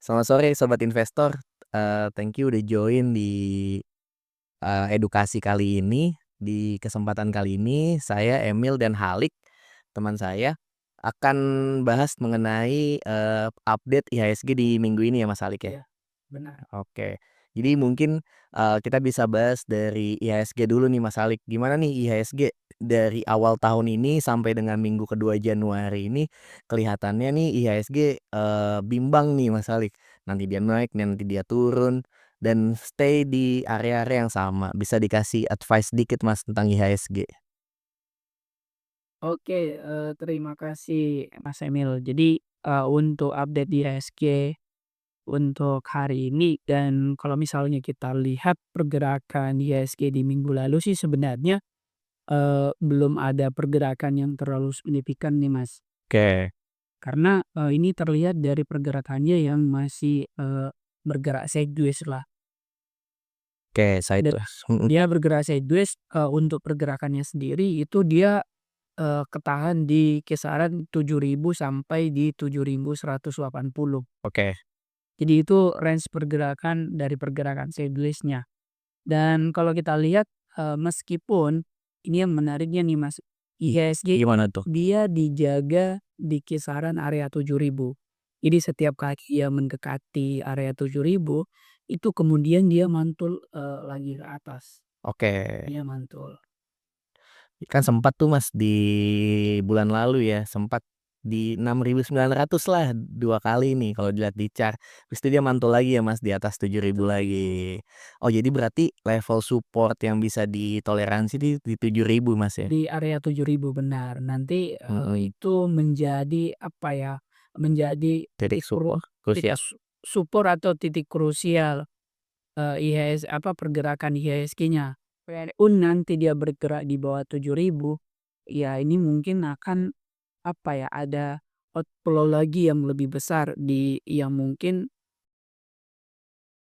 Selamat sore sobat investor, thank you udah join di, edukasi kali ini. Di kesempatan kali ini saya, Emil dan Halik, teman saya, akan bahas mengenai, update IHSG di minggu ini ya Mas Halik ya? Iya, benar. Oke. Jadi mungkin, kita bisa bahas dari IHSG dulu nih Mas Halik. Gimana nih IHSG dari awal tahun ini sampai dengan minggu kedua Januari ini, kelihatannya nih IHSG, bimbang nih Mas Halik. Nanti dia naik, nanti dia turun, dan stay di area-area yang sama. Bisa dikasih advice dikit Mas tentang IHSG? Oke, terima kasih Mas Emil. Jadi, untuk update di IHSG untuk hari ini dan kalau misalnya kita lihat pergerakan IHSG di minggu lalu sih sebenarnya, belum ada pergerakan yang terlalu signifikan nih Mas. Oke. Karena, ini terlihat dari pergerakannya yang masih, bergerak sideways lah. Oke, Dan sideways, mhm. dia bergerak sideways, untuk pergerakannya sendiri itu dia ketahan di kisaran 7.000 sampai di 7.180. Oke. Jadi itu range pergerakan dari pergerakan sideways-nya. Dan kalau kita lihat, meskipun ini yang menariknya nih Mas, IHSG Gimana tuh? dia dijaga di kisaran area 7.000. Jadi setiap kali dia mendekati area 7.000 itu kemudian dia mantul, lagi ke atas, Oke. dia mantul. Kan sempat tuh Mas di bulan lalu ya, sempat di 6.900 lah 2 kali nih kalau dilihat di chart. Habis itu dia mantul lagi ya Mas di atas 7.000 lagi. Oh jadi berarti level support yang bisa ditoleransi di 7.000 Mas ya? Di area 7.000 benar. Nanti, Mhm. itu menjadi apa ya, menjadi Titik titik support titik krusial. support atau titik krusial, pergerakan IHSG-nya. Walaupun nanti dia bergerak di bawah 7.000, ya ini mungkin akan apa ya, ada outflow lagi yang lebih besar yang mungkin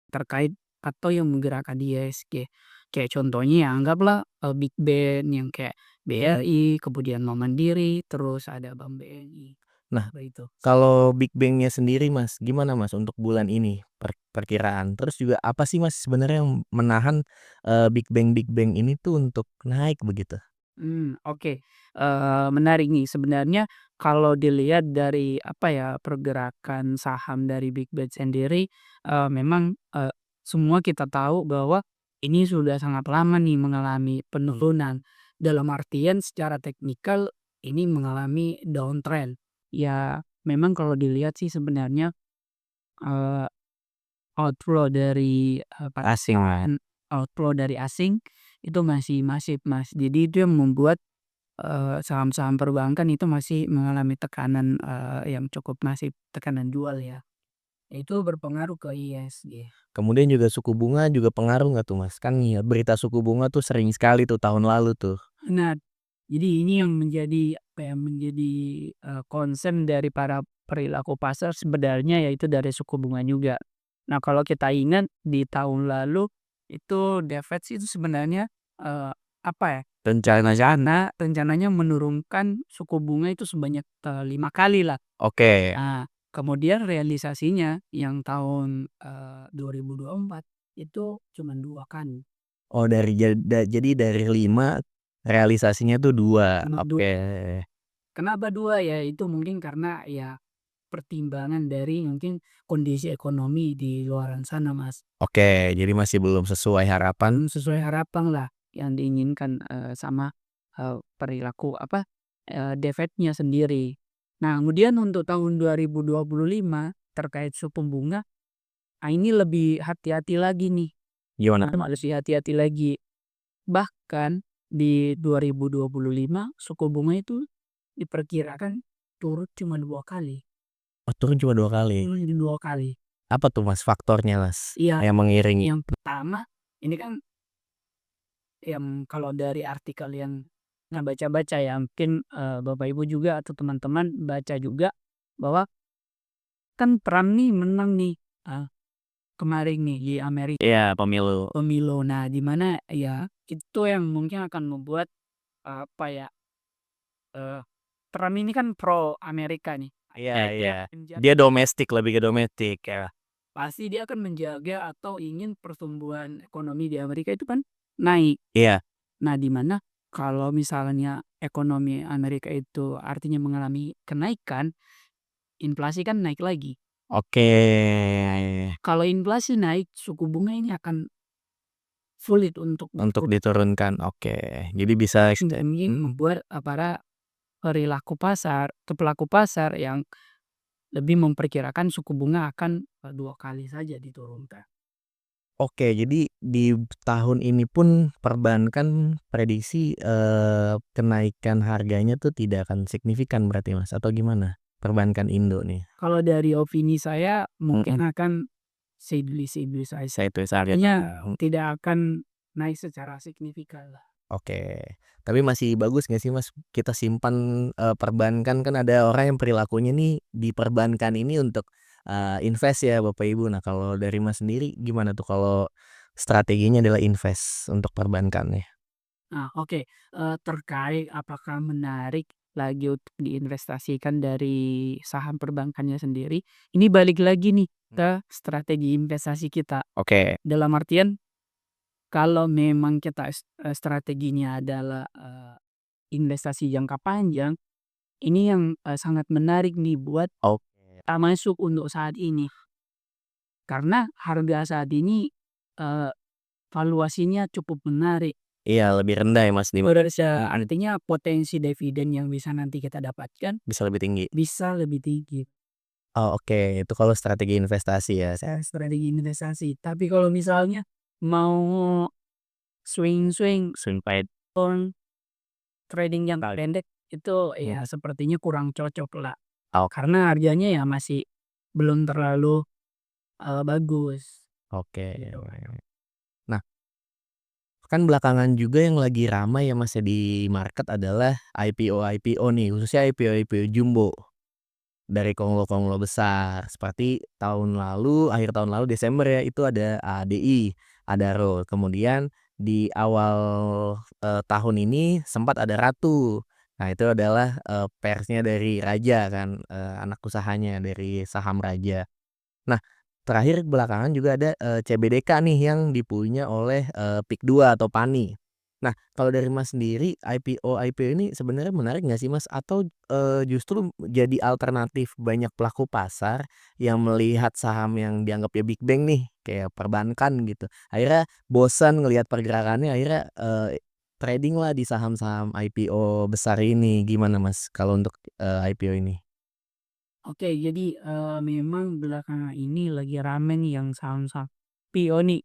terkait atau yang menggerakkan IHSG. Kayak contohnya ya anggaplah, Big Band yang kayak BRI, kemudian Mandiri, terus ada Bank BNI, Nah, seperti itu. kalau Big Bang-nya sendiri Mas, gimana Mas untuk bulan ini perkiraan? Terus juga apa sih Mas sebenarnya yang menahan, Big Bang ini tuh untuk naik begitu? Oke, menarik nih sebenarnya kalau dilihat dari apa ya, pergerakan saham dari Big Bang sendiri, memang, semua kita tahu bahwa ini sudah sangat lama nih mengalami penurunan. Dalam artian secara teknikal ini mengalami downtrend. Ya memang kalau dilihat sih sebenarnya, eee, outflow dari, Asing Mas. outflow dari asing itu masih masif Mas. Jadi itu yang membuat saham-saham perbankan itu masih mengalami tekanan, yang cukup masif, tekanan jual ya. Itu berpengaruh ke ISG. Kemudian juga suku bunga juga pengaruh nggak tuh Mas? Kan ya berita suku bunga tuh sering sekali tuh tahun lalu tuh. Nah, jadi ini yang menjadi apa ya, menjadi, concern dari para perilaku pasar sebenarnya yaitu dari suku bunga juga. Nah, kalau kita ingat di tahun lalu itu The Fed itu sebenarnya, apa ya, rencananya menurunkan suku bunga itu sebanyak, 5 kali lah. Oke. Nah, kemudian realisasinya yang tahun, 2024 itu cuma 2 kan, Oh dari jadi dari 5 realisasinya tuh 2. cuma 2. Oke. Kenapa 2 ya? Itu mungkin karena ya pertimbangan dari mungkin kondisi ekonomi di luaran sana, Mas. Oke, jadi masih belum sesuai harapan. Belum sesuai harapan lah yang diinginkan, sama, perilaku apa, The Fed-nya sendiri. Nah, kemudian untuk tahun 2025 terkait suku bunga, ini lebih hati-hati lagi nih. Gimana tuh Mas? Lebih hati-hati lagi. Bahkan di 2025 suku bunga itu diperkirakan turun cuma 2 kali, Oh turun cuma 2 kali. turun di 2 kali. Apa tuh Mas faktornya Mas, Iya, yang mengiringi? yang pertama ini kan yang kalau dari artikel yang baca-baca ya mungkin, Bapak Ibu juga atau teman-teman baca juga bahwa kan Trump nih menang nih, eee, kemarin nih di Amerika Iya pemilu. pemilu. Nah, di mana ya itu yang mungkin akan membuat, apa ya, eee, Trump ini kan pro Amerika nih. Iya Akhirnya iya. dia menjadi Dia domestik, lebih ke domestik ya. pasti dia akan menjaga atau ingin pertumbuhan ekonomi di Amerika itu kan naik. Iya. Nah, di mana kalau misalnya ekonomi Amerika itu artinya mengalami kenaikan, inflasi kan naik lagi. Oke. Kalau inflasi naik, suku bunga ini akan sulit untuk Untuk diturunkan. diturunkan, oke. Jadi bisa Ini membuat para pelaku pasar yang lebih memperkirakan suku bunga akan 2 kali saja diturunkan. oke, jadi di tahun ini pun perbankan prediksi, kenaikan harganya tuh tidak akan signifikan berarti Mas, atau gimana? Perbankan Indo nih? Kalau dari opini saya mungkin Mhm. akan seidli-seidli saja. Saya itu harga. Artinya tidak akan naik secara signifikan lah. Oke. Tapi masih bagus nggak sih Mas, kita simpan, perbankan kan ada orang yang perilakunya nih di perbankan ini untuk, invest ya Bapak Ibu. Nah kalau dari Mas sendiri gimana tuh kalau strateginya adalah invest untuk perbankannya? Nah, oke, terkait apakah menarik lagi untuk diinvestasikan dari saham perbankannya sendiri, ini balik lagi nih ke strategi investasi kita. Oke. Dalam artian kalau memang kita strateginya adalah, investasi jangka panjang, ini yang, sangat menarik nih buat Oke. kita masuk untuk saat ini. Karena harga saat ini, eee, valuasinya cukup menarik. Iya lebih rendah ya Mas, Artinya potensi dividen yang bisa nanti kita dapatkan bisa lebih tinggi? bisa lebih tinggi. Oh oke, itu kalau strategi investasi ya. Strategi investasi. Tapi kalau misalnya mau swing-swing Sumpah. on trading jangka pendek itu ya sepertinya kurang cocok lah. Karena harganya ya masih belum terlalu, bagus Oke. gitu. Nah, kan belakangan juga yang lagi ramai ya Mas ya di market adalah IPO-IPO nih, khususnya IPO-IPO jumbo dari konglo-konglo besar. Seperti tahun lalu, akhir tahun lalu Desember ya, itu ada ADI, Adaro. Kemudian di awal, tahun ini sempat ada Ratu. Nah, itu adalah, persnya dari Raja kan, anak usahanya dari saham Raja. Nah, terakhir belakangan juga ada, CBDK nih yang dipunya oleh, Pik2 atau PANI. Nah, kalau dari Mas sendiri IPO-IPO ini sebenarnya menarik nggak sih Mas? Atau, justru jadi alternatif banyak pelaku pasar yang melihat saham yang dianggapnya big bang nih, kayak perbankan gitu. Akhirnya bosan ngelihat pergerakannya, akhirnya, trading-lah di saham-saham IPO besar ini. Gimana Mas kalau untuk, IPO ini? Oke, jadi, memang belakangan ini lagi rame nih yang saham-saham IPO nih.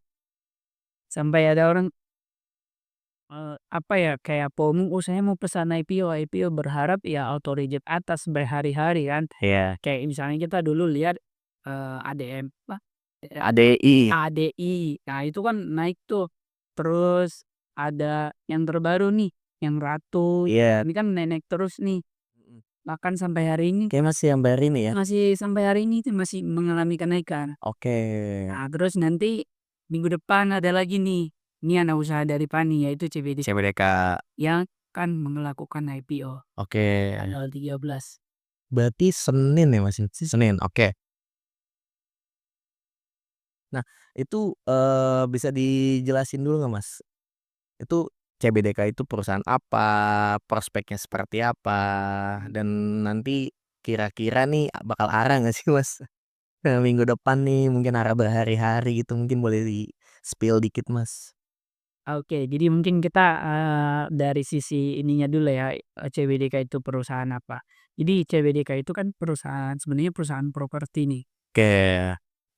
Sampai ada orang, apa ya, kayak FOMO, "Oh, saya mau pesan IPO," berharap ya auto reject atas berhari-hari kan. Iya. Kayak misalnya kita dulu lihat, ADM apa, ADI. ADI. Nah, itu kan naik tuh. Terus ada yang terbaru nih, yang Ratu, Iya. ini kan naik terus nih. Mhm. Bahkan sampai hari ini Kayaknya masih yang bayar ini ya? masih sampai hari ini tuh masih mengalami kenaikan. Oke. Nah, terus nanti minggu depan ada lagi nih, ini anak usaha dari PANI yaitu CBD CBDK. yang akan melakukan IPO Oke. tanggal 13. Berarti Senin ya, Mas, ya? Senin, oke. Nah, itu, bisa dijelasin dulu nggak, Mas? Itu CBDK itu perusahaan apa? Prospeknya seperti apa? Dan nanti kira-kira nih bakal arah nggak sih, Mas? Minggu depan nih mungkin arah berhari-hari gitu, mungkin boleh di-spill dikit, Mas? Oke, jadi mungkin kita, dari sisi ininya dulu ya, CBDK itu perusahaan apa. Jadi CBDK itu kan sebenarnya perusahaan properti nih, Oke.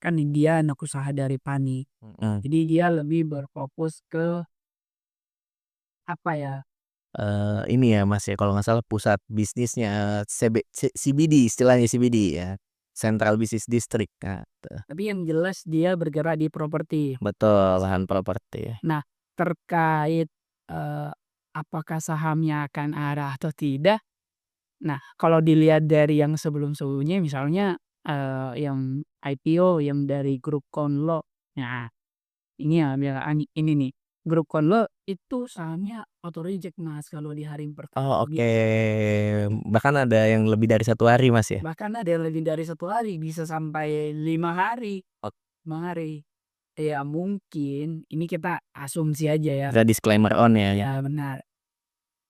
kan dia anak usaha dari PANI. Mhm. Jadi dia lebih berfokus ke apa ya, Ini ya, Mas, ya, kalau nggak salah pusat bisnisnya, CBD istilahnya CBD ya, Central Business District, nah tuh. tapi yang jelas dia bergerak di properti. Betul, lahan properti. Nah, terkait, apakah sahamnya akan arah atau tidak, nah kalau dilihat dari yang sebelum-sebelumnya misalnya, yang IPO yang dari grup Konlo, nah ini ya ini nih, grup Konlo itu sahamnya auto reject Mas kalau di hari pertama Oh, oke, begitu. bahkan ada yang lebih dari 1 hari, Mas, ya? Bahkan ada yang lebih dari 1 hari bisa sampai 5 hari. mari. Ya mungkin ini kita asumsi aja ya. Kita disclaimer on ya. Ya benar,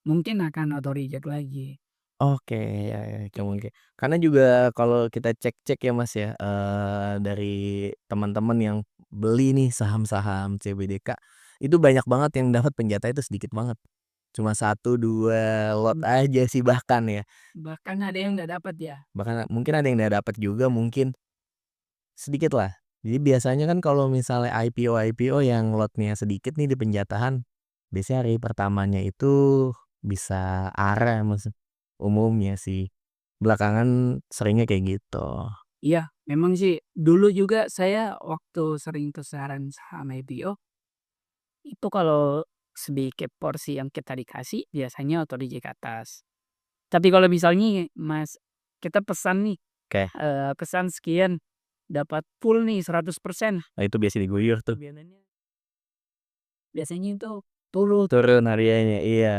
mungkin akan auto reject lagi. Oke, ya ya, mungkin. Karena juga kalau kita cek-cek ya Mas ya, dari teman-teman yang beli nih saham-saham CBDK, itu banyak banget yang dapat penjatah itu sedikit banget. Cuma satu 2 lot Mmm, aja sih bahkan ya. bahkan ada yang nggak dapat ya? Bahkan mungkin ada yang nggak dapat juga mungkin sedikit lah. Jadi biasanya kan kalau misalnya IPO-IPO yang lotnya sedikit nih di penjatahan, biasanya hari pertamanya itu bisa arah Mas, umumnya sih. Belakangan seringnya kayak gitu. Iya, memang sih dulu juga saya waktu sering tesaran saham IPO, itu kalau sedikit porsi yang kita dikasih biasanya auto reject ke atas. Tapi kalau misalnya Mas, kita pesan nih, Oke, pesan sekian dapat full nih 100%, nah itu biasa diguyur tuh. biasanya biasanya itu turun. Turun harganya, iya.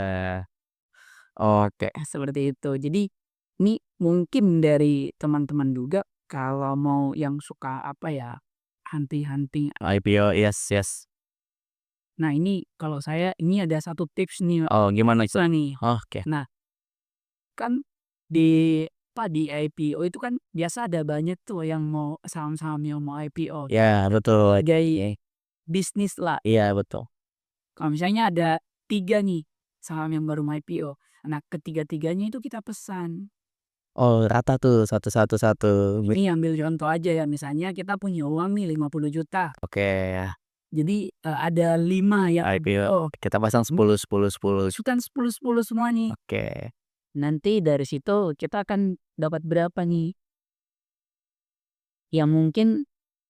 Oke. Seperti itu. Jadi, ini mungkin dari teman-teman juga kalau mau yang suka apa ya, hunting-hunting. IPO, yes yes. Nah ini kalau saya ini ada satu tips nih, Oh gimana itu? bisa nih. Oke. Nah kan di apa, di IPO itu kan biasa ada banyak tuh yang mau saham-saham yang mau IPO. Ya betul. Sebagai bisnis lah. Iya betul. Kalau misalnya ada 3 nih saham yang baru mau IPO. Nah ketiga-tiganya itu kita pesan. Oh rata tuh satu satu satu. Ini ambil contoh aja ya, misalnya kita punya uang nih 50 juta. Oke ya. Jadi, ada 5 yang IPO oh, kita pasang 10 10 10. masukan 10 10 semua nih. Oke. Nanti dari situ kita akan dapat berapa nih? Yang mungkin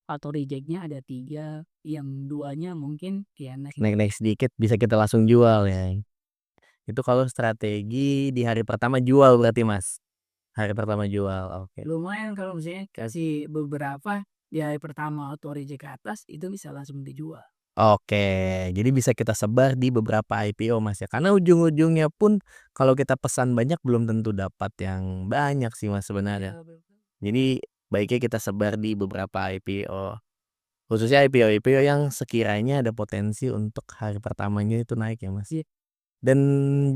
auto reject-nya ada 3, yang duanya mungkin ya naik Naik-naik sedikit bisa kita langsung jual ya. Itu kalau strategi di hari pertama jual berarti Mas? Hari pertama jual, oke. lumayan kalau misalnya kasih beberapa di hari pertama auto reject ke atas, itu bisa langsung dijual. Oke, jadi bisa kita sebar di beberapa IPO Mas ya, karena ujung-ujungnya pun kalau kita pesan banyak belum tentu dapat yang banyak sih Mas sebenarnya. Iya betul. Jadi baiknya kita sebar di beberapa IPO, khususnya IPO-IPO yang sekiranya ada potensi untuk hari pertamanya itu naik ya Mas. Iya Dan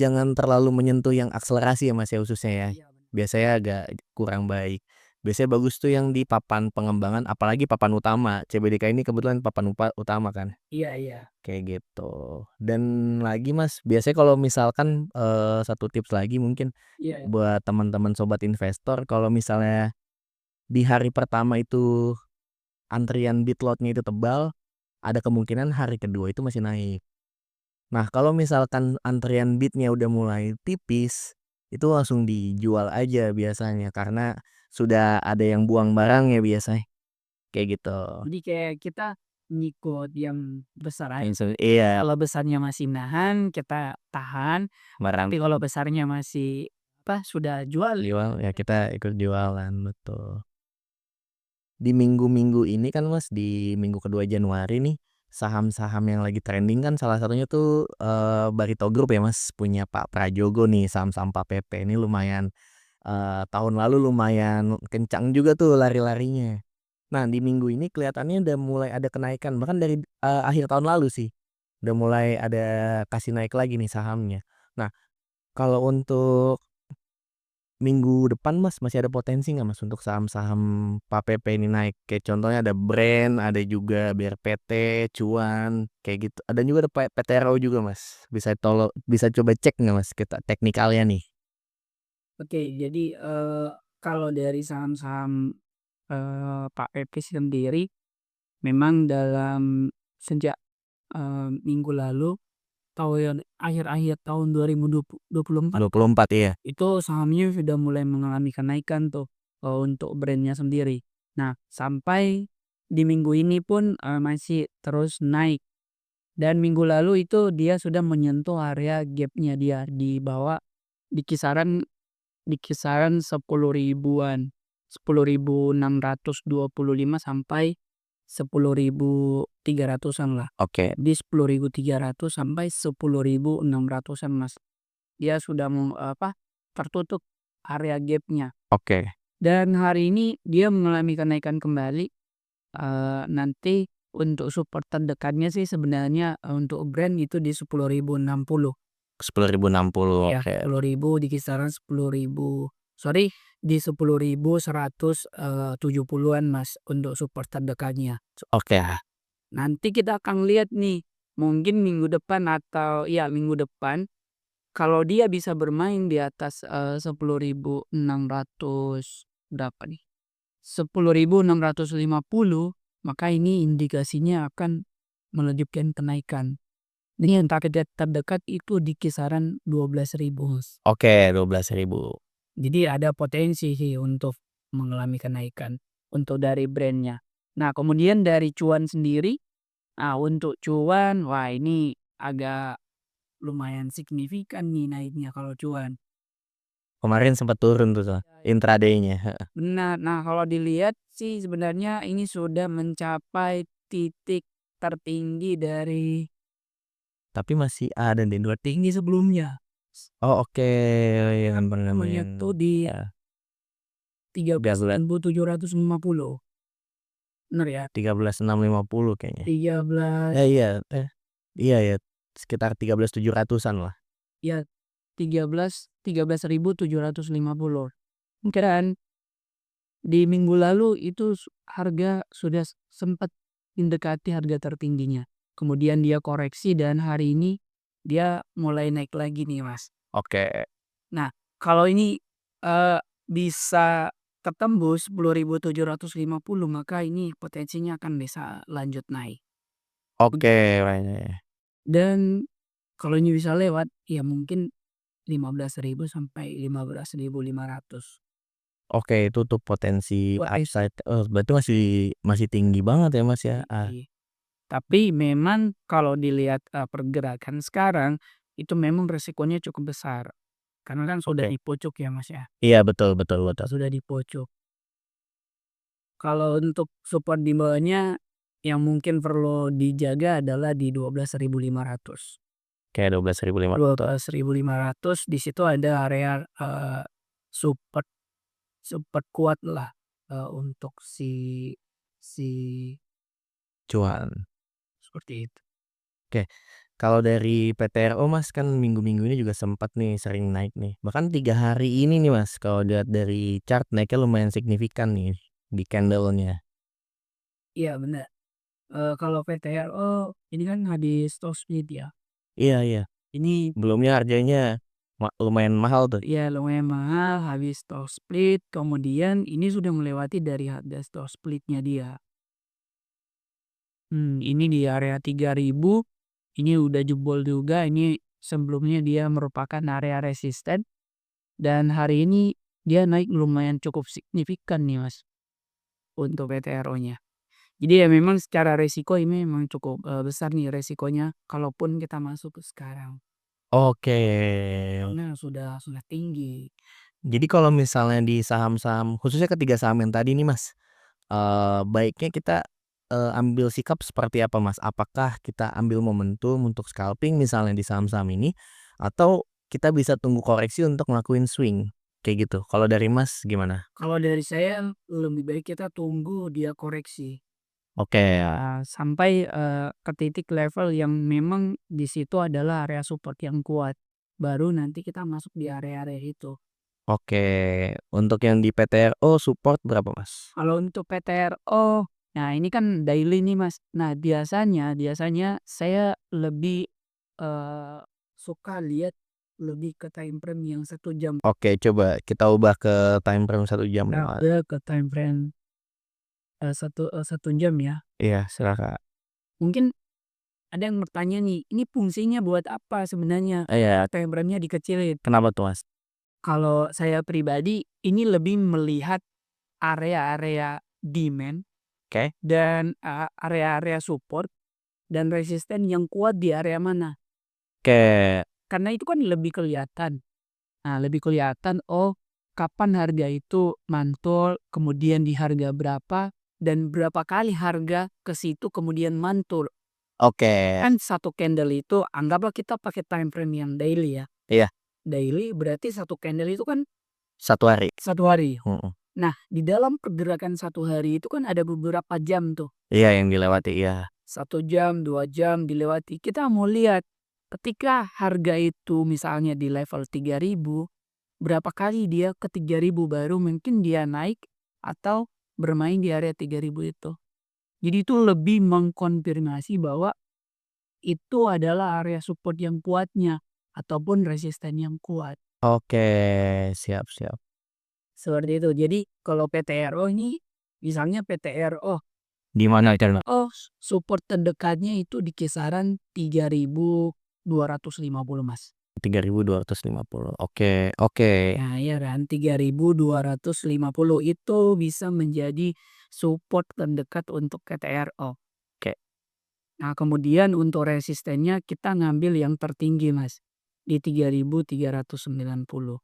jangan terlalu menyentuh yang akselerasi ya Mas ya khususnya ya, iya bener. biasanya agak kurang baik. Biasanya bagus tuh yang di papan pengembangan apalagi papan utama, CBDK ini kebetulan papan utama kan, Iya iya. kayak gitu. Dan lagi Mas, biasanya kalau misalkan, satu tips lagi mungkin Iya. buat teman-teman sobat investor kalau misalnya di hari pertama itu antrian bid lot-nya itu tebal, ada kemungkinan hari kedua itu masih naik. Nah, kalau misalkan antrian bid-nya udah mulai tipis, itu langsung dijual aja biasanya karena sudah ada yang buang barang ya biasanya, kayak gitu. Jadi kayak kita ngikut yang besar aja. Iya, Kalau besarnya masih nahan, kita tahan, barang tapi kalau besarnya masih apa, sudah jual. jual ya kita ikut jualan, betul. Di minggu-minggu ini kan Mas, di minggu kedua Januari nih, saham-saham yang lagi trending kan salah satunya tuh, Barito Group ya Mas, punya Pak Prajogo nih, saham-saham Pak PP ini lumayan, tahun lalu lumayan kencang juga tuh lari-larinya. Nah, di minggu ini kelihatannya udah mulai ada kenaikan, bahkan dari, akhir tahun lalu sih, udah mulai ada kasih naik lagi nih sahamnya. Nah, kalau untuk minggu depan Mas, masih ada potensi nggak Mas untuk saham-saham PAPP ini naik? Kayak contohnya ada Brand, ada juga BRPT, Cuan, kayak gitu. Ada juga ada PTRO juga Mas, bisa coba cek nggak Mas kita teknikalnya nih? Oke, jadi, kalau dari saham-saham, Pak PP sendiri memang dalam sejak, minggu lalu akhir-akhir tahun 2024 24 iya. itu sahamnya sudah mulai mengalami kenaikan tuh, untuk brand-nya sendiri. Nah, sampai di minggu ini pun, masih terus naik dan minggu lalu itu dia sudah menyentuh area gap-nya dia di bawah di kisaran 10 ribuan, 10.625 sampai 10.300-an lah. Oke Di 10.300 sampai 10.600-an Mas. Dia sudah apa, tertutup area gap-nya oke. dan hari ini dia mengalami kenaikan kembali nanti untuk support terdekatnya sih sebenarnya, untuk brand itu di 10.060. 10.060, Iya, oke. 10.000 di kisaran 10.000, sorry, di 10.170-an Mas, untuk support terdekatnya. Oke. Nanti kita akan lihat nih, mungkin minggu depan atau iya minggu depan, kalau dia bisa bermain di atas, 10.600 berapa nih, 10.650, maka ini indikasinya akan melanjutkan kenaikan. Ini yang target terdekat itu di kisaran 12.000 Mas. Oke, 12.000. Jadi ada potensi sih untuk mengalami kenaikan untuk dari brand-nya. Nah, kemudian dari cuan sendiri, nah untuk cuan, wah ini agak lumayan signifikan nih naiknya kalau cuan. Kemarin sempat turun tuh intraday-nya, heeh. Benar. Nah, kalau dilihat sih sebenarnya ini sudah mencapai titik tertinggi dari Tapi masih ada nih tinggi sebelumnya. oh, oke, yang Namanya nemuin tuh di ya, 13 13.750. Bener ya? 13.650 kayaknya. 13, Iya, iya ya, sekitar 13.700-an lah. ya 13.750. Dan di minggu lalu itu harga sudah sempat mendekati harga tertingginya. Kemudian dia koreksi dan hari ini dia mulai naik lagi nih, Mas. Oke. Nah, kalau ini, bisa ketembus 10.750, maka ini potensinya akan bisa lanjut naik. Oke, wah, iya, iya. Dan kalau ini bisa lewat, ya mungkin 15.000 sampai 15.500. Oke, itu tuh potensi Potensi upside, berarti masih masih tinggi banget ya, Mas, ya? tinggi. Tapi memang kalau dilihat, pergerakan sekarang, itu memang resikonya cukup besar. Karena kan sudah Oke. di pojok ya, Mas, ya, Iya, betul, betul, betul. sudah di pojok. Kalau untuk support di bawahnya, yang mungkin perlu dijaga adalah di 12.500. Kayak 12.500. 12.500 di situ ada area, support support kuat lah, untuk si Cuan. seperti itu. Oke, kalau dari PTRO, Mas, kan minggu-minggu ini juga sempat nih sering naik nih. Bahkan 3 hari ini nih, Mas, kalau dilihat dari chart naiknya lumayan signifikan nih di candle-nya. Iya benar. Kalau PTRO ini kan habis stock split ya. Iya, iya. Ini Sebelumnya harganya lumayan mahal tuh. ya lumayan mahal habis stock split, kemudian ini sudah melewati dari harga stock splitnya dia. Ini di area 3.000, ini udah jebol juga, ini sebelumnya dia merupakan area resisten dan hari ini dia naik lumayan cukup signifikan nih Mas, untuk PTRO-nya. Jadi ya memang secara resiko ini memang cukup, besar nih resikonya kalaupun kita masuk ke sekarang, Oke. karena sudah tinggi. Jadi kalau misalnya di saham-saham khususnya ketiga saham yang tadi nih, Mas, baiknya kita, ambil sikap seperti apa, Mas? Apakah kita ambil momentum untuk scalping misalnya di saham-saham ini, atau kita bisa tunggu koreksi untuk ngelakuin swing, kayak gitu? Kalau dari Mas gimana? Kalau dari saya lebih baik kita tunggu dia koreksi, Oke, ya. sampai, ke titik level yang memang di situ adalah area support yang kuat, baru nanti kita masuk di area-area itu. Oke. Untuk yang di PTRO support berapa, Mas? Kalau untuk PTRO, nah ini kan daily nih Mas. Nah biasanya biasanya saya lebih, eee, suka lihat lebih ke time frame yang 1 jam. Oke, coba kita ubah ke time frame 1 jam nih, Nah, Mas. udah ke time frame, 1 jam ya. Iya, silakan. Mungkin ada yang bertanya nih, ini fungsinya buat apa sebenarnya Iya, time frame-nya dikecilin? kenapa tuh, Mas? Kalau saya pribadi ini lebih melihat area-area demand Oke. dan, area-area support dan resisten yang kuat di area mana. Oke. Karena itu kan lebih kelihatan. Nah, lebih kelihatan, oh, kapan harga itu mantul, kemudian di harga berapa, dan berapa kali harga ke situ kemudian mantul. Oke. Kan satu candle itu anggaplah kita pakai time frame yang daily ya. Iya, Daily berarti satu candle itu kan 1 hari. 1 hari. Mhm. Nah, di dalam pergerakan satu hari itu kan ada beberapa jam tuh. Iya, yang dilewati, iya. 1 jam, 2 jam dilewati. Kita mau lihat ketika harga itu misalnya di level 3.000, berapa kali dia ke 3.000 baru mungkin dia naik atau bermain di area 3.000 itu. Jadi itu lebih mengkonfirmasi bahwa itu adalah area support yang kuatnya ataupun resisten yang kuat. Oke, siap siap. Seperti itu. Jadi kalau PTRO ini misalnya PTRO, Di mana itu, Mas? support terdekatnya itu di kisaran 3.250 Mas. 3.250. Oke oke. Nah, iya kan 3.250 itu bisa menjadi support terdekat untuk PTRO. Oke Nah, kemudian untuk resistennya kita ngambil yang tertinggi Mas, di 3.390.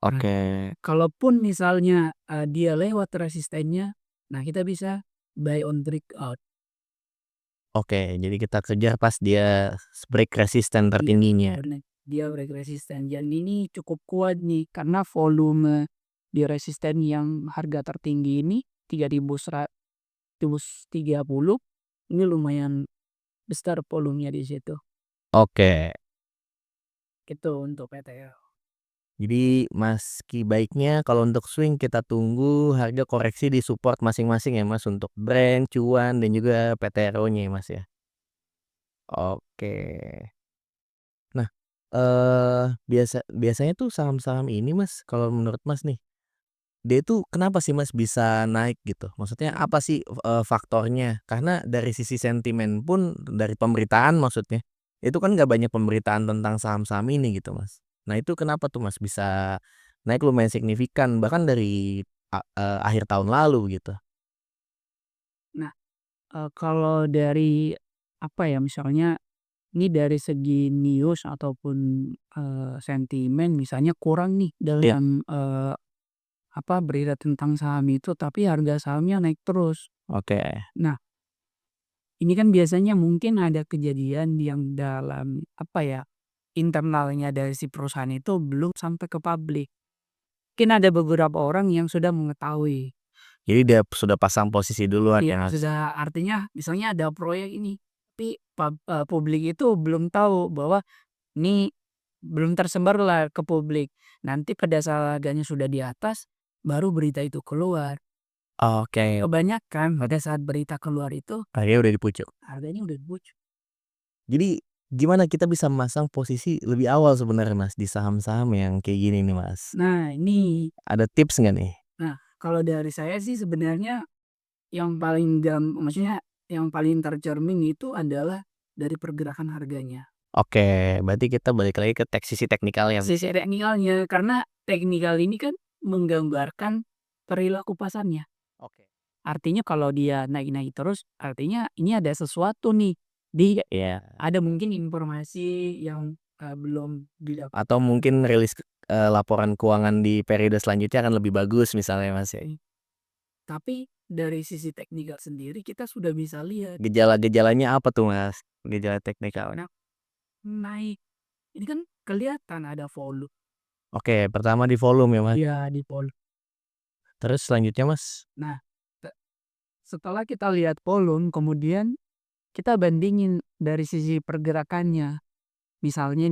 Nah, oke. kalaupun misalnya, dia lewat resistennya, nah kita bisa buy on breakout. Oke, jadi kita kejar pas dia break resisten Iya, tertingginya. bener, dia break resisten dan ini cukup kuat nih karena volume di resisten yang harga tertinggi ini 3.130 ini lumayan besar volumenya di situ, Oke. itu untuk PTL. Jadi meski baiknya kalau untuk swing kita tunggu harga koreksi di support masing-masing ya Mas, untuk Brent, cuan, dan juga PTRO-nya ya Mas ya? Oke. Nah, biasanya tuh saham-saham ini Mas, kalau menurut Mas nih, dia tuh kenapa sih Mas bisa naik gitu? Maksudnya apa sih, faktornya? Karena dari sisi sentimen pun, dari pemberitaan maksudnya, itu kan nggak banyak pemberitaan tentang saham-saham ini gitu Mas. Nah itu kenapa tuh Mas bisa naik lumayan signifikan bahkan dari akhir tahun lalu gitu? Nah, kalau dari apa ya, misalnya ini dari segi news ataupun, sentimen misalnya kurang nih Iya. dalam, berita tentang saham itu tapi harga sahamnya naik terus. Oke. Nah, ini kan biasanya mungkin ada kejadian yang dalam, internalnya dari si perusahaan itu belum sampai ke publik. Mungkin ada beberapa orang yang sudah mengetahui. Jadi dia sudah pasang posisi duluan Iya, ya Mas? sudah artinya misalnya ada proyek ini, tapi publik itu belum tahu bahwa ini belum tersebarlah ke publik. Nanti pada saat harganya sudah di atas, baru berita itu keluar. Oke, Kebanyakan pada saat berita keluar itu, akhirnya udah di pucuk. harganya udah bocor. Jadi, gimana kita bisa memasang posisi lebih awal sebenarnya Mas, di saham-saham yang kayak gini nih Mas? Nah ini, Ada tips nggak nih? kalau dari saya sih sebenarnya yang paling maksudnya yang paling tercermin itu adalah dari pergerakan harganya. Oke, berarti kita balik lagi ke sisi teknikal ya? Sisi teknikalnya, karena teknikal ini kan menggambarkan perilaku pasarnya. Oke. Artinya kalau dia naik-naik terus, artinya ini ada sesuatu nih, Iya, ada mungkin informasi yang, belum atau mungkin rilis, laporan keuangan di periode selanjutnya akan lebih bagus misalnya Mas ya? tapi dari sisi teknikal sendiri kita sudah bisa lihat, Gejala-gejalanya apa tuh Mas, gejala teknikal? nah naik, ini kan kelihatan ada volume. Oke, pertama di volume ya Mas, Iya, di volume. terus selanjutnya Mas? Nah, te setelah kita lihat volume, kemudian kita bandingin dari sisi pergerakannya. Misalnya,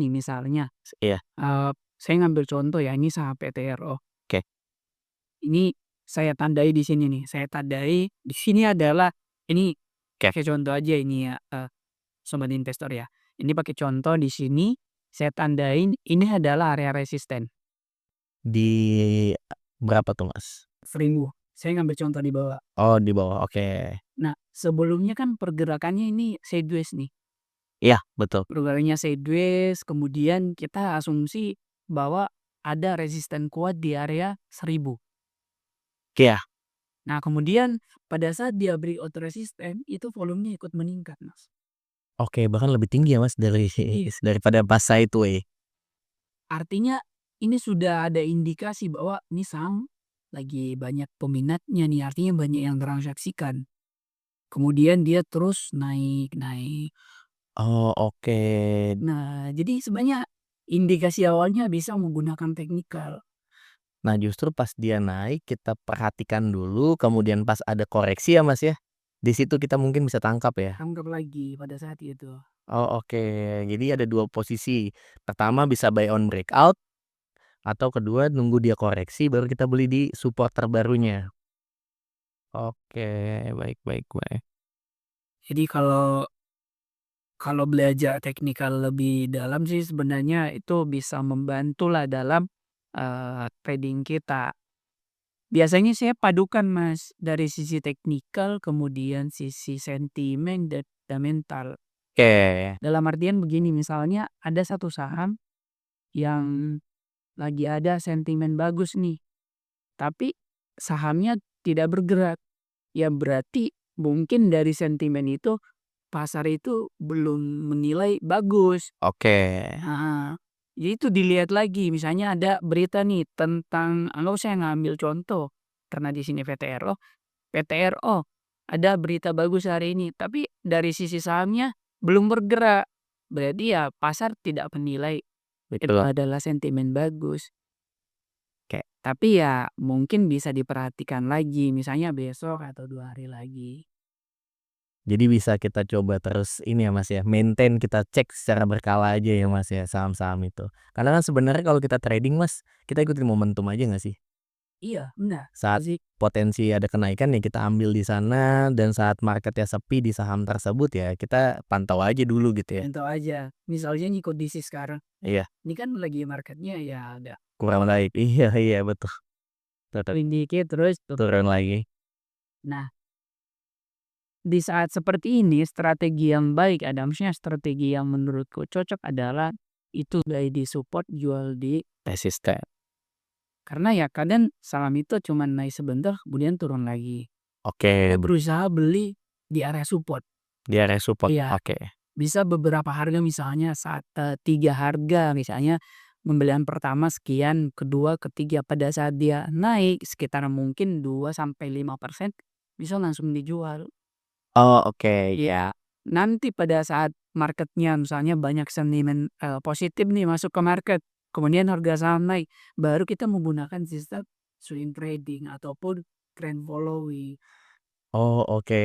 Iya, saya ngambil contoh ya, ini saham PTRO. oke Ini saya tandai di sini nih, saya tandai di sini adalah ini oke. pakai contoh aja ini ya, sobat investor ya. Ini pakai contoh di sini, saya tandain ini adalah area resisten, Di berapa tuh Mas? 1.000. Saya ngambil contoh di bawah. Oh di bawah, oke. Nah, sebelumnya kan pergerakannya ini sideways nih, Iya, betul. pergerakannya sideways, kemudian kita asumsi bahwa ada resisten kuat di area 1.000. Iya. Nah, kemudian pada saat dia breakout resisten, itu volumenya ikut meningkat, Mas. Oke, bahkan lebih tinggi ya Mas dari Iya. daripada pas sideway? Artinya ini sudah ada indikasi bahwa ini saham lagi banyak peminatnya nih, artinya banyak yang transaksikan. Kemudian dia terus naik naik. Oh, oke. Nah, jadi sebenarnya indikasi awalnya bisa menggunakan teknikal. Nah, justru pas dia naik kita perhatikan dulu, kemudian pas ada koreksi ya, Mas, ya, di situ kita mungkin bisa tangkap ya? Anggap lagi pada saat itu. Oh, oke. Jadi ada 2 posisi. Pertama bisa buy on breakout, atau kedua nunggu dia koreksi baru kita beli di support terbarunya. Oke, baik baik baik. Jadi kalau kalau belajar teknikal lebih dalam sih sebenarnya itu bisa membantulah dalam, trading kita. Biasanya saya padukan Mas, dari sisi teknikal kemudian sisi sentimen dan fundamental. Oke, Dalam artian begini, misalnya ada satu saham yang lagi ada sentimen bagus nih, tapi sahamnya tidak bergerak, ya berarti mungkin dari sentimen itu pasar itu belum menilai bagus. oke. Heeh. Jadi itu dilihat lagi, misalnya ada berita nih tentang anggap saya ngambil contoh, karena di sini PTRO, ada berita bagus hari ini, tapi dari sisi sahamnya belum bergerak. Berarti ya pasar tidak menilai itu Betul. adalah sentimen bagus. Tapi ya mungkin bisa diperhatikan lagi, misalnya besok atau 2 hari lagi. Jadi bisa kita coba terus ini ya, Mas, ya, maintain kita cek secara berkala aja ya, Mas, ya, saham-saham itu. Karena kan sebenarnya kalau kita trading, Mas, kita ikutin momentum aja nggak sih? Iya, benar. Saat Sih, potensi ada kenaikan ya kita ambil di sana dan saat marketnya sepi di saham tersebut ya kita pantau aja dulu gitu ya. pantau aja. Misalnya nih kondisi sekarang, Iya, ini kan lagi marketnya ya ada kurang baik. Iya iya betul, betul. turun dikit terus Turun lagi. nah, di saat seperti ini strategi yang baik ada maksudnya strategi yang menurutku cocok adalah itu buy di support, jual di Resisten. karena ya kadang saham itu cuman naik sebentar kemudian turun lagi. Oke, Berusaha beli di area support. di area support. Iya, Oke. bisa beberapa harga misalnya saat 3 harga misalnya pembelian pertama sekian, kedua, ketiga pada saat dia naik sekitar mungkin 2 sampai 5% bisa langsung dijual. Oh, oke, Iya, ya. nanti pada saat marketnya misalnya banyak sentimen, positif nih masuk ke market, kemudian harga saham naik, baru kita menggunakan sistem swing trading ataupun trend following. Oh, oke.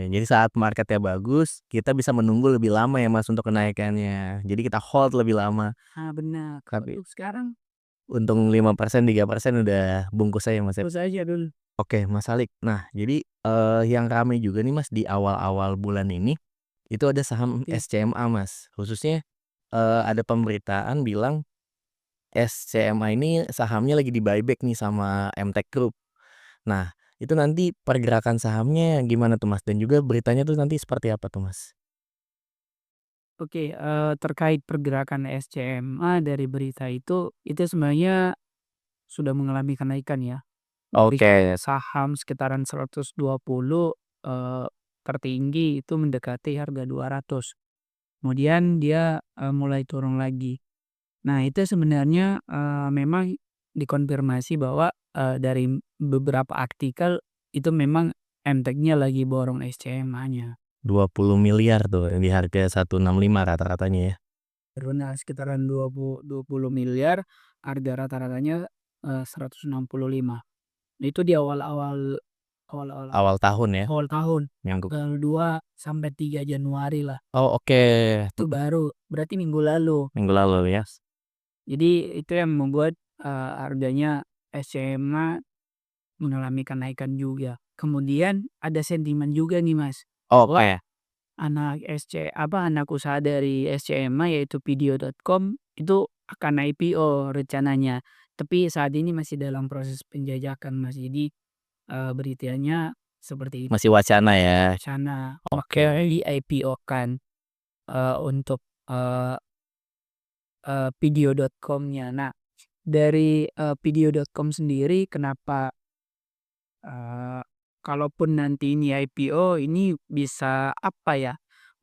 Jadi saat marketnya bagus, kita bisa menunggu lebih lama ya, Mas, untuk kenaikannya. Jadi kita hold lebih lama. Nah benar, kalau Tapi untuk sekarang untung 5% 3% udah bungkus aja, Mas, ya. terus aja dulu. Oke, Mas Alik. Nah, jadi, yang rame juga nih, Mas, di awal-awal bulan ini, itu ada saham Oke. SCMA, Mas. Khususnya, ada pemberitaan bilang SCMA ini sahamnya lagi di-buyback nih sama MTEK Group. Nah, itu nanti pergerakan sahamnya gimana tuh, Mas? Dan juga beritanya tuh nanti seperti apa tuh, Mas? Oke, terkait pergerakan SCMA dari berita itu sebenarnya sudah mengalami kenaikan ya. Dari Oke. saham sekitaran 120, tertinggi itu mendekati harga 200. Kemudian dia, mulai turun lagi. Nah itu sebenarnya, memang dikonfirmasi bahwa, dari beberapa artikel itu memang MTEK-nya lagi borong SCMA-nya. 20 miliar tuh di harga 165 rata-ratanya ya, Benar sekitaran 20 miliar, harga rata-ratanya, 165. Nah itu di awal-awal awal-awal apa, awal tahun ya, awal tahun, yang tanggal 2 sampai 3 Januari lah, oh, oke, itu baru, berarti minggu lalu. minggu lalu ya? Jadi itu yang membuat, harganya SCMA mengalami kenaikan juga. Kemudian ada sentimen juga nih Mas, bahwa Oke. anak usaha dari SCMA yaitu Video.com itu akan IPO rencananya. Tapi saat ini masih dalam proses penjajakan Mas. Jadi, beritanya seperti itu, Masih wacana ya? wacana Oke. makanya di-IPO-kan, untuk, eee eee, Video.com-nya. Nah, dari, Video.com sendiri kenapa, eee, kalaupun nanti ini IPO ini bisa apa ya,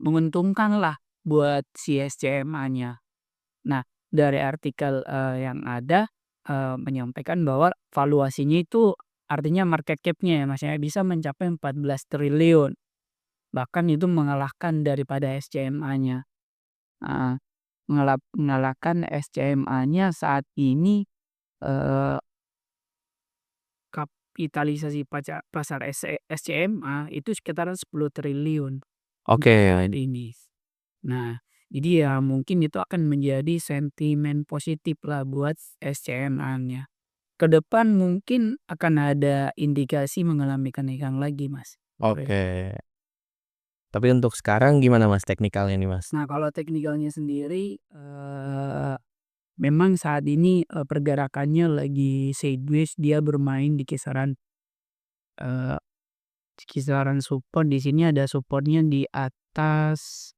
menguntungkan lah buat si SCMA-nya. Nah, dari artikel, yang ada, menyampaikan bahwa valuasinya itu artinya market cap-nya ya Mas ya, bisa mencapai 14 triliun, bahkan itu mengalahkan daripada SCMA-nya. Heeh, mengalahkan SCMA-nya saat ini, kapitalisasi pasar SCMA itu sekitaran 10 triliun untuk Oke, saat ini. Nah, jadi ya mungkin itu akan menjadi sentimen positif lah buat SCMA-nya. Ke depan mungkin akan ada indikasi mengalami kenaikan lagi, Mas. Oke. oke. Tapi untuk sekarang gimana Mas teknikalnya nih Mas? Nah, kalau teknikalnya sendiri, memang saat ini, pergerakannya lagi sideways, dia bermain eee, di kisaran support. Di sini ada supportnya di atas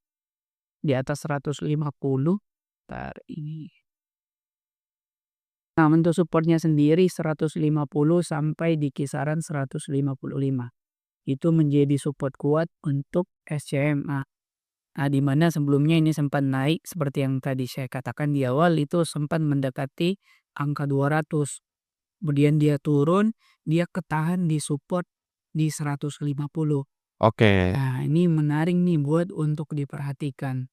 150. Entar ini. Nah, untuk supportnya sendiri 150 sampai di kisaran 155. Itu menjadi support kuat untuk SCMA. Nah, di mana sebelumnya ini sempat naik seperti yang tadi saya katakan di awal itu sempat mendekati angka 200. Kemudian dia turun, dia ketahan di support di 150. Oke. Nah, ini menarik nih buat untuk diperhatikan.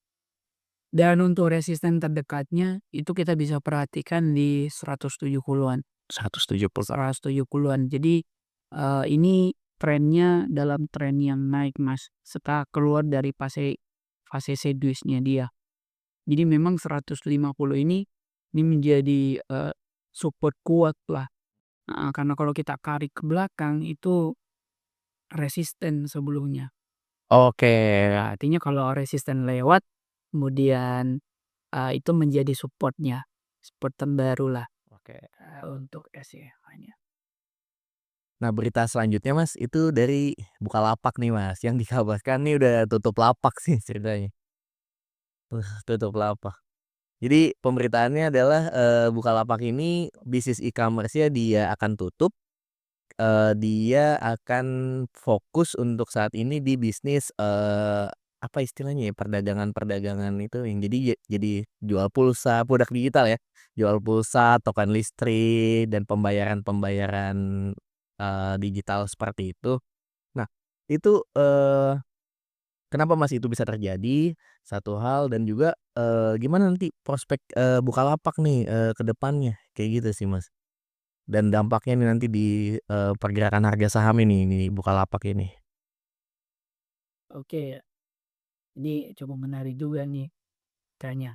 Dan untuk resisten terdekatnya itu kita bisa perhatikan di 170-an. 170. 170-an. Jadi, ini trennya dalam tren yang naik, Mas, setelah keluar dari fase fase seduce-nya dia. Jadi memang 150 ini menjadi, support kuat lah, heeh, karena kalau kita tarik ke belakang itu resisten sebelumnya. Oke. Artinya kalau resisten lewat, kemudian, itu menjadi support-nya, support terbaru lah, Oke. untuk SCMA-nya. Nah, berita selanjutnya Mas, itu dari Bukalapak nih Mas, yang dikabarkan nih udah tutup lapak sih ceritanya. Tutup lapak. Jadi pemberitaannya adalah, Bukalapak ini bisnis e-commerce-nya dia akan tutup, dia akan fokus untuk saat ini di bisnis, apa istilahnya ya, perdagangan-perdagangan itu yang jadi jual pulsa, produk digital ya, jual pulsa, token listrik, dan pembayaran-pembayaran, digital seperti itu. Nah, itu, kenapa Mas itu bisa terjadi, satu hal dan juga, gimana nanti prospek, Bukalapak nih, ke depannya, kayak gitu sih Mas. Dan dampaknya nih nanti di, pergerakan harga saham ini Bukalapak ini. Oke, ini cukup menarik juga nih tanya.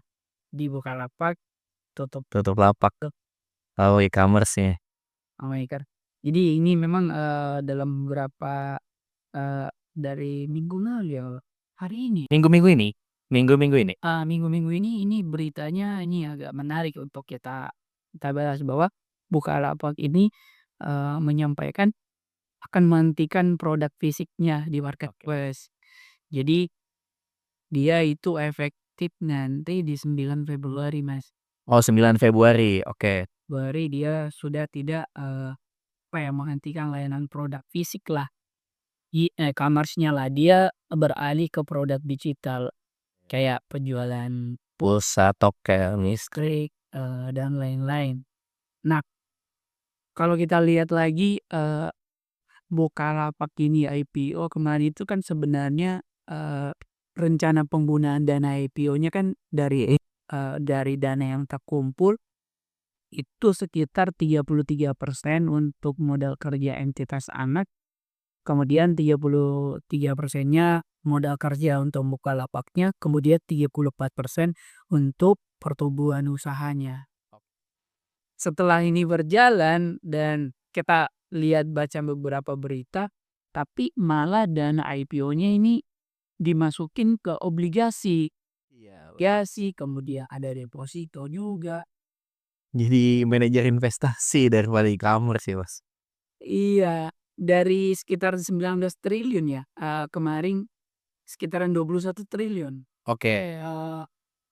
Di Bukalapak tutup Tutup lapak, tuh oh e-commerce-nya. oh my God. Jadi ini memang, dalam beberapa, dari minggu lalu ya, hari ini, Minggu-minggu ini? Minggu-minggu ini? minggu-minggu ini beritanya ini agak menarik untuk kita bahas bahwa Bukalapak ini, menyampaikan akan menghentikan produk fisiknya di Oke. marketplace. Jadi dia itu efektif nanti di 9 Februari, Mas. Oh 9 Februari, oke. Februari dia sudah tidak, apa ya, menghentikan layanan produk fisik lah, e-commerce-nya lah, dia beralih ke produk digital, kayak penjualan Pulsa, token, listrik, dan lain-lain. Nah, kalau kita lihat lagi, Bukalapak ini IPO kemarin itu kan sebenarnya, rencana penggunaan dana IPO-nya kan dari dana yang terkumpul itu sekitar 33% untuk modal kerja entitas anak, kemudian 33%-nya modal kerja untuk Bukalapaknya, kemudian 34% untuk pertumbuhan usahanya. Setelah ini berjalan dan kita lihat baca beberapa berita, tapi malah dana IPO-nya ini dimasukin ke obligasi. Iya, Obligasi, kemudian ada deposito juga. jadi manajer investasi daripada e-commerce ya, Mas? Iya, dari sekitar 19 triliun ya, kemarin sekitaran 21 triliun. Oke.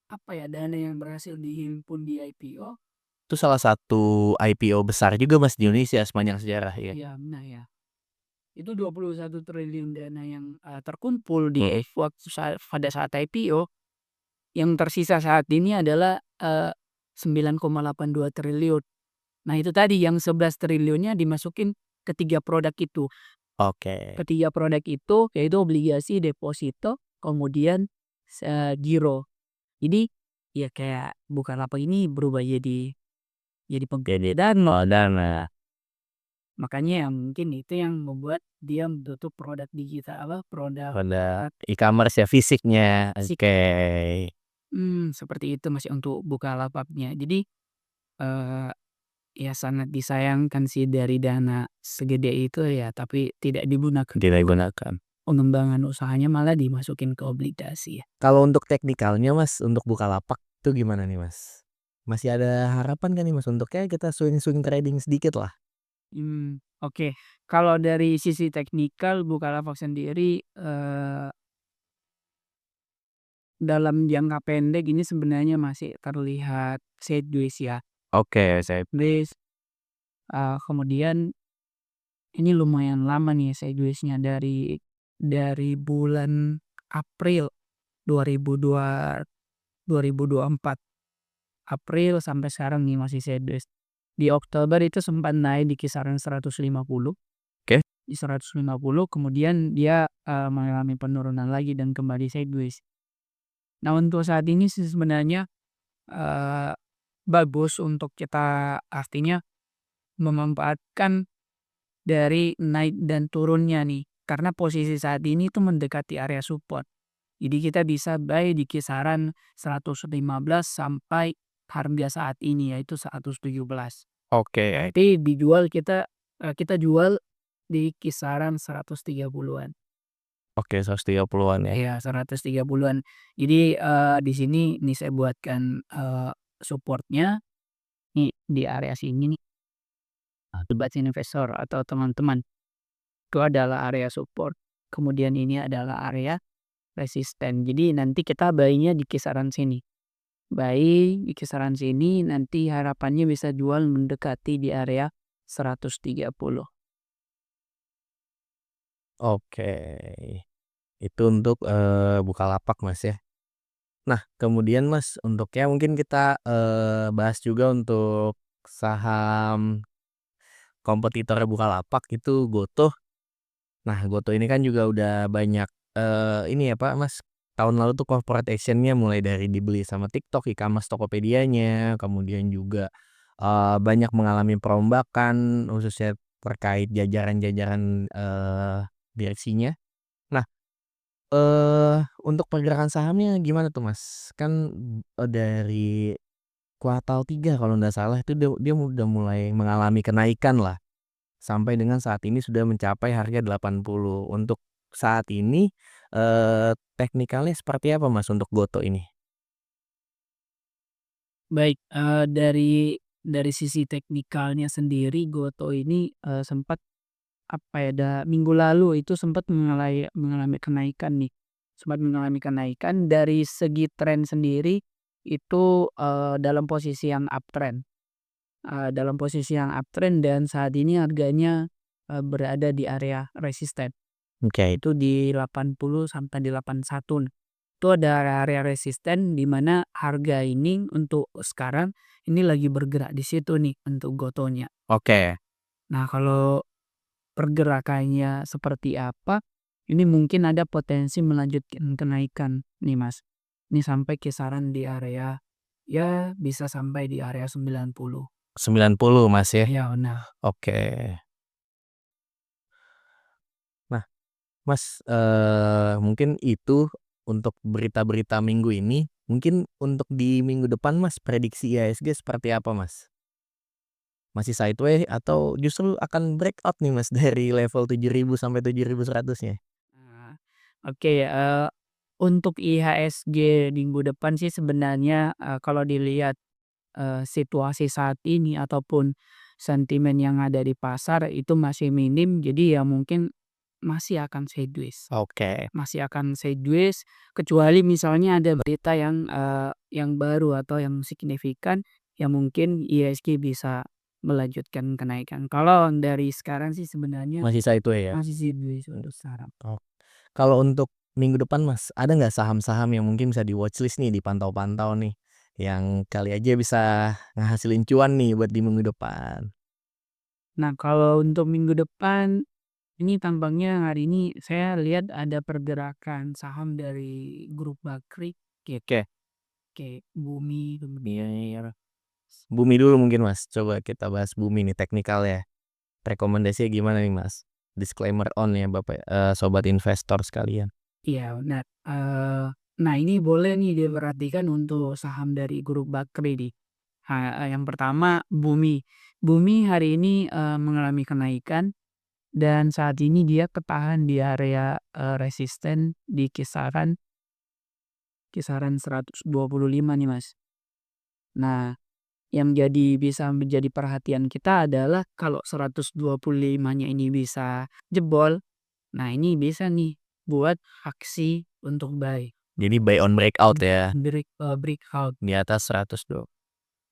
Apa ya, dana yang berhasil dihimpun di IPO. Itu salah satu IPO besar juga Mas di Indonesia sepanjang sejarah ya? Iya, benar ya. Itu 21 triliun dana yang, terkumpul di pada saat IPO, yang tersisa saat ini adalah, 9,82 triliun. Nah itu tadi yang 11 triliunnya dimasukin ke 3 produk itu. Oke. Ketiga produk itu yaitu obligasi, deposito, kemudian giro. Jadi ya kayak Bukalapak ini berubah jadi Jadi dan oh dana. Makanya ya mungkin itu yang membuat dia tutup produk digital apa, produk Pada e-commerce ya, fisiknya, fisik. oke. Seperti itu Mas, untuk Bukalapaknya. Jadi, eee, ya sangat disayangkan sih dari dana segede itu ya, tapi tidak digunakan Tidak buat digunakan. pengembangan usahanya, malah dimasukin ke obligasi ya. Kalau untuk teknikalnya Mas, untuk Bukalapak itu gimana nih Mas? Masih ada harapan nggak nih Mas untuk ya kita swing-swing trading sedikit lah? Oke. Kalau dari sisi teknikal Bukalapak sendiri, dalam jangka pendek ini sebenarnya masih terlihat sideways ya. Oke, saya Sideways, kemudian ini lumayan lama nih sideways-nya dari bulan April 2002 2024, April sampai sekarang nih masih sideways. Di Oktober itu sempat naik di kisaran 150, oke. di 150 kemudian dia, mengalami penurunan lagi dan kembali sideways. Nah untuk saat ini sih sebenarnya, eee, bagus untuk kita artinya memanfaatkan dari naik dan turunnya nih, karena posisi saat ini tuh mendekati area support. Jadi kita bisa buy di kisaran 115 sampai harga saat ini yaitu 117. Oke, Tapi kita jual di kisaran 130-an. oke 130-an ya. Iya 130-an. Jadi, di sini nih saya buatkan, support-nya nih di area sini nih, buat investor atau teman-teman. Itu adalah area support, kemudian ini adalah area resisten. Jadi nanti kita buy-nya di kisaran sini. Buy di kisaran sini, nanti harapannya bisa jual mendekati di area 130. Oke, itu untuk, Bukalapak Mas ya. Nah kemudian Mas untuk ya mungkin kita, bahas juga untuk saham kompetitor Bukalapak itu Gotoh. Nah Gotoh ini kan juga udah banyak, ini ya Pak Mas, tahun lalu tuh corporate action-nya mulai dari dibeli sama TikTok, e-commerce Tokopedia-nya, kemudian juga, banyak mengalami perombakan khususnya terkait jajaran-jajaran, direksinya. Nah, untuk pergerakan sahamnya gimana tuh Mas? Kan, dari kuartal 3 kalau nggak salah itu dia dia udah mulai mengalami kenaikan lah. Sampai dengan saat ini sudah mencapai harga 80. Untuk saat ini, teknikalnya seperti apa Mas untuk Goto ini? Baik, dari sisi teknikalnya sendiri Gotoh ini, sempat apa ya, minggu lalu itu sempat mengalami kenaikan nih, sempat mengalami kenaikan dari segi tren sendiri itu, dalam posisi yang uptrend, dan saat ini harganya, berada di area resisten. Oke, Itu di 80 sampai di 81. Itu ada area resisten di mana harga ini untuk sekarang ini lagi bergerak di situ nih untuk Gotohnya. oke, Nah kalau pergerakannya seperti apa, ini mungkin ada potensi melanjutkan kenaikan nih Mas. Ini sampai kisaran di area, ya bisa sampai di area 90. 90 Mas ya? Iya benar. Oke. Nah Mas, mungkin itu untuk berita-berita minggu ini, mungkin untuk di minggu depan Mas prediksi IHSG seperti apa Mas? Masih sideway atau justru akan breakout nih Mas dari level 7.000 sampai 7.100-nya? Nah, oke, untuk IHSG minggu depan sih sebenarnya, kalau dilihat, situasi saat ini ataupun sentimen yang ada di pasar itu masih minim, jadi ya mungkin masih akan sideways. Oke. Masih akan sideways, kecuali misalnya ada berita yang baru atau yang signifikan, yang mungkin IHSG bisa melanjutkan kenaikan. Kalau dari sekarang sih sebenarnya Masih sideway ya? masih sideways untuk sekarang. Oh, kalau untuk minggu depan Mas, ada nggak saham-saham yang mungkin bisa di-watchlist nih, dipantau-pantau nih, yang kali aja bisa ngehasilin cuan nih buat di minggu depan? Nah, kalau untuk minggu depan, ini tampaknya hari ini saya lihat ada pergerakan saham dari grup Bakri, kayak Oke, kayak Bumi, kemudian Bumi dulu mungkin Mas, coba kita bahas Bumi nih teknikal ya. rekomendasinya gimana nih, Mas? Disclaimer on ya Bapak, sobat investor sekalian. Iya benar, nah ini boleh nih diperhatikan untuk saham dari grup Bakri nih. Yang pertama Bumi. Bumi hari ini, mengalami kenaikan dan saat ini dia ketahan di area, resisten di kisaran kisaran 125 nih, Mas. Nah, yang bisa menjadi perhatian kita adalah kalau 125-nya ini bisa jebol, nah ini bisa nih buat aksi untuk buy. Jadi buy on breakout ya, Breakout. di atas 120.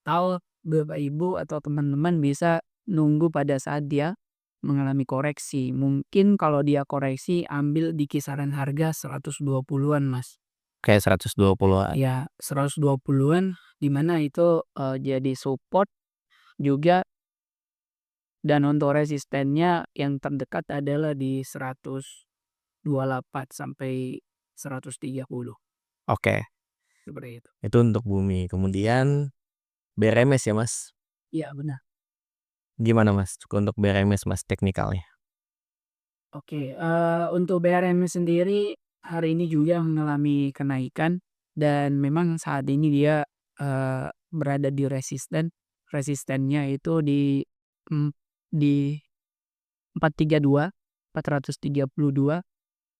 Tahu Bapak Ibu atau teman-teman bisa nunggu pada saat dia mengalami koreksi. Mungkin kalau dia koreksi ambil di kisaran harga 120-an, Mas. Kayak 120-an. Ya 120-an di mana itu, jadi support juga dan untuk resistennya yang terdekat adalah di 128 sampai 130, Oke, seperti itu. itu untuk Bumi. Kemudian BRMS ya, Mas? Iya benar. Gimana, Mas, untuk BRMS, Mas, teknikalnya? Oke, untuk BRM sendiri hari ini juga mengalami kenaikan dan memang saat ini dia, berada di resisten. Resistennya itu di 432, 432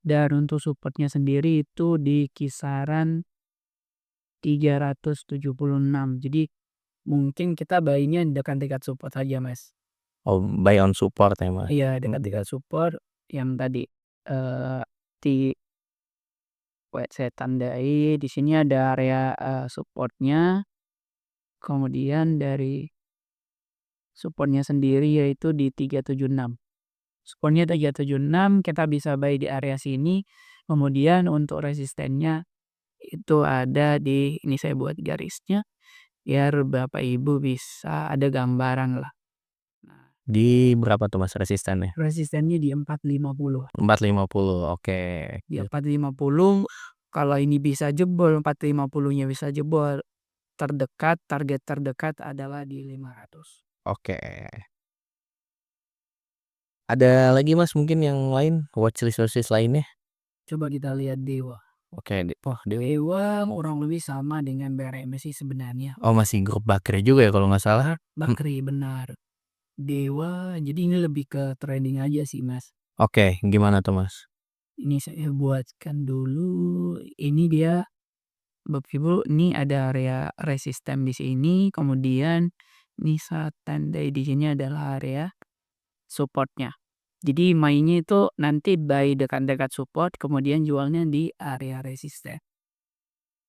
dan untuk supportnya sendiri itu di kisaran 376. Jadi mungkin kita buy-nya dekat-dekat support aja, Mas. Oh, buy on support ya, Mas? Iya, dekat-dekat support yang tadi, di saya tandai di sini ada area, support-nya, kemudian dari support-nya sendiri yaitu di 376. Support-nya 376 kita bisa buy di area sini, kemudian untuk resistennya itu ada di ini saya buat garisnya, biar Bapak Ibu bisa ada gambaran lah. Nah, Di berapa tuh, Mas, resistannya? resistennya di 450. 450, oke. Di 450 kalau ini bisa jebol, 450-nya bisa jebol, target terdekat adalah di 500. Oke. Ada lagi, Mas, mungkin yang lain, watchlist-watchlist lainnya? Coba kita lihat Dewa. Oke, wah, Dewa kurang lebih sama dengan BRMS sih sebenarnya. oh, masih grup Bakri juga ya kalau nggak salah? Bakri benar. Dewa jadi ini lebih ke trading aja sih, Mas. Oke, gimana tuh, Mas? Ini saya buatkan dulu, ini dia Bapak Ibu, ini ada area resisten di sini, kemudian ini saya tandai di sini adalah area support-nya. Jadi mainnya itu nanti buy dekat-dekat support, kemudian jualnya di area resisten.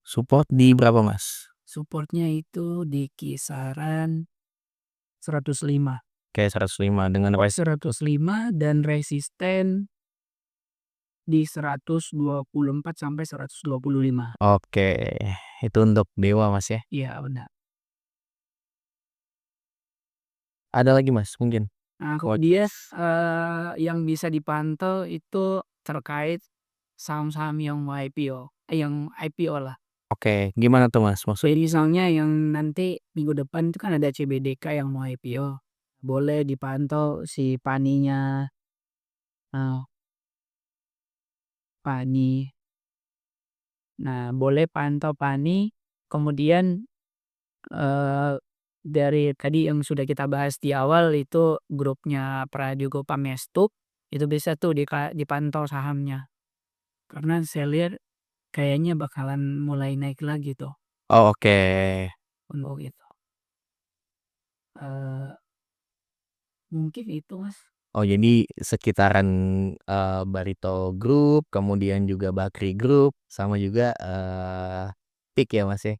Support di berapa, Mas? Support-nya itu di kisaran 105. Kayak 105 dengan 105 dan resisten di 124 sampai 125. oke, itu untuk Dewa, Mas, ya? Iya benar. Ada lagi, Mas, mungkin? Nah Watch kemudian, yang bisa dipantau itu terkait saham-saham yang mau IPO, yang IPO lah. oke, gimana tuh, Mas, Jadi maksudnya? misalnya yang nanti minggu depan itu kan ada CBDK yang mau IPO, boleh dipantau si Paninya, eee, Pani. Nah boleh pantau Pani, kemudian, eee, dari tadi yang sudah kita bahas di awal itu grupnya Pradugo Pamestu, itu bisa tuh dipantau sahamnya. Karena saya lihat kayaknya bakalan mulai naik lagi tuh Oh, oke. untuk itu. Eee, Mungkin itu, Mas. Oh, jadi sekitaran, Barito Group, kemudian juga Bakri Group, sama juga, PIK ya, Mas, ya?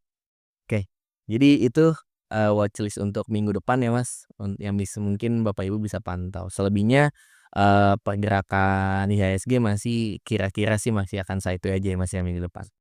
Oke, jadi itu, watchlist untuk minggu depan ya, Mas, yang mungkin Bapak Ibu bisa pantau. Selebihnya, pergerakan IHSG masih kira-kira sih masih akan sideways aja ya, Mas, ya, minggu depan.